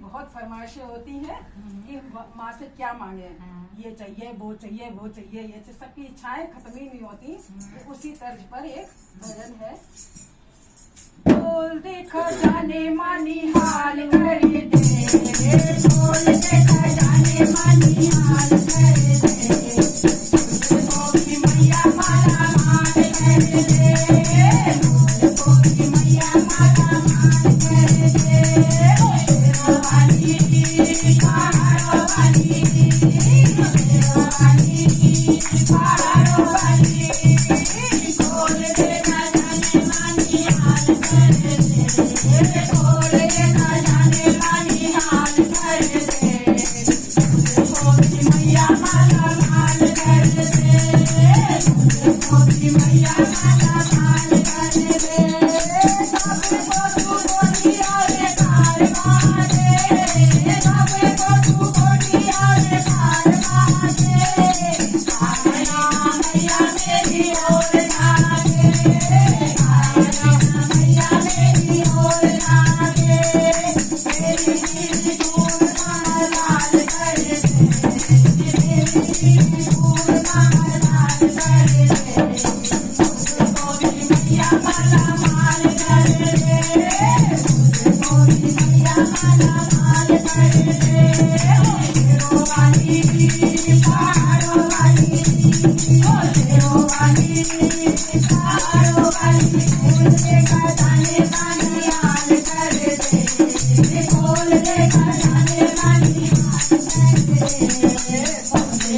बहुत फरमाइशें होती हैं कि माँ से क्या मांगे, ये चाहिए वो चाहिए वो चाहिए, ये चाहिए, सबकी इच्छाएं खत्म ही नहीं होती। तो उसी तर्ज पर एक भजन है। बोल देखो जाने मानी हाल कर दे, बोल देखो जाने मानी हाल कर दे, गोरी मैया माला माल कर दे, गोरी मैया माला माल कर दे, शेरो वाली पहाड़ों वाली, शेरो वाली पहाड़ों वाली, बोल देखो जाने मानी हाल कर दे, बोल देखो जाने मानी हाल कर दे, गोरी मैया माला माल कर दे, गोरी मैया माला माल कर दे, सबको तू गोरिया रे कार मारे, सबको तू गोरिया रे कार मारे, आया मैया मेरी ओर लागे, आया मैया मेरी ओर लागे, मेरी नीली दूर लाल कर दे, मेरी नीली दूर लाल कर दे, गोरी मैया माला माल कर दे, गोरी मैया माला माल कर दे, शेरो वाली पहाड़ों वाली, शेरो वाली पहाड़ों वाली, बोल देखा जाने मानी हाल कर दे, बोल देखा जाने मानी हाल कर दे,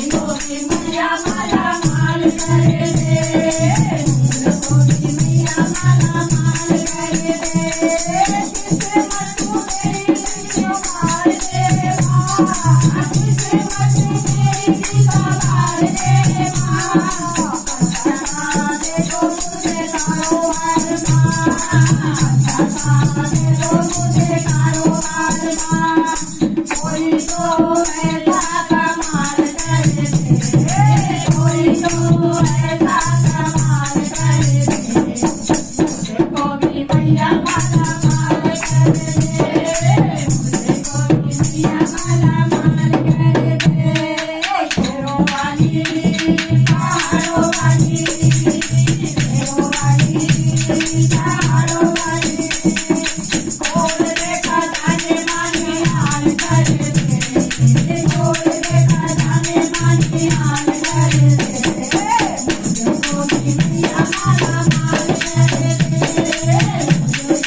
गोरी मैया माला माल कर दे, गोरी मैया माला माल कर दे, किसे मत मेरी दिल मार दे माँ, किसे मत मेरी दिल मार दे माँ, बता दे दो मुझे कारोबार माँ, बता दे दो मुझे कारोबार माँ, कोई तो ऐसा कमाल कर दे, कोई तो ऐसा कमाल कर दे, गोरी मैया माला माल कर दे, गोरी मैया माला माल कर दे, शेरो वाली पहाड़ों वाली, शेरो वाली पहाड़ों वाली, बोल देखा जाने मानी हाल कर दे, बोल देखा जाने मानी हाल कर दे, गोरी मैया माला माल कर दे,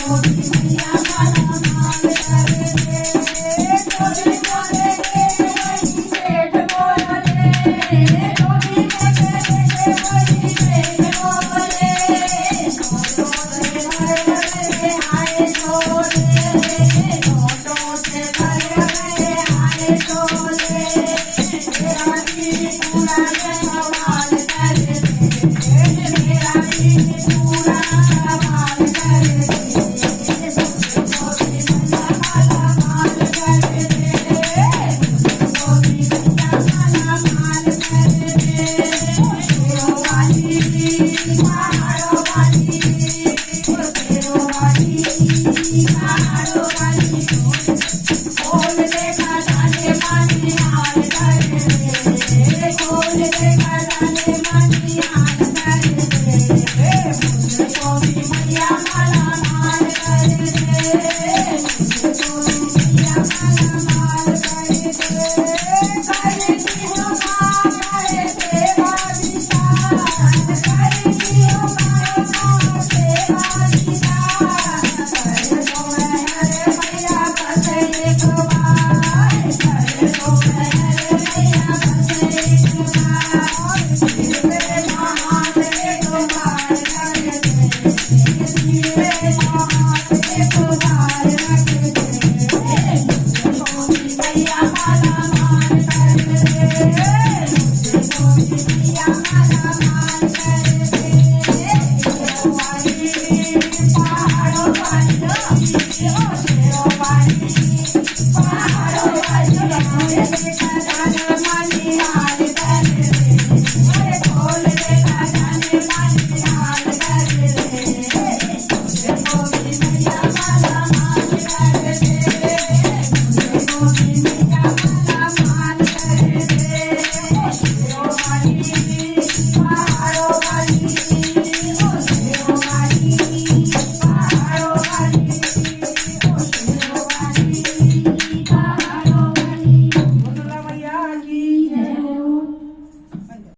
गोरी मैया माला माल कर दे, गोरी बोले के वही पेट बोले, गोरी बोले के वही पेट बोले, छोटे भरे आए छोले, छोटों से भरे आए छोले, मेरा भी पूरा सवाल कर दे, मेरा भी पूरा सवाल कर दे, गोरी मैया माला माल कर दे, गोरी मैया माला माल कर दे, शेरो वाली पहाड़ों वाली, शेरो वाली पहाड़ों वाली, बोल देखा जाने मानी हाल कर दे, बोल देखा जाने मानी हाल कर दे, मुझे गोरी मैया माला माल कर दे, मुझे गोरी मैया माला माल कर दे, करती हूँ माँ करे सेवा विचार, करती हूँ माँ सेवा विचार, कर दो मेहर मैया बस एक बार, कर दो मेहर मैया बस एक बार, सिर पे हाथ एक बार रख दे, सिर पे हाथ एक बार रख दे, गोरी मैया माला माल कर दे, गोरी मैया माला माल कर दे, शेरो वाली पहाड़ों वाली, शेरो वाली पहाड़ों वाली, बोल देखा जाने मानी हाल कर दे, बोल देखा जाने मानी हाल कर दे, गोरी मैया माला माल कर दे, देव मारी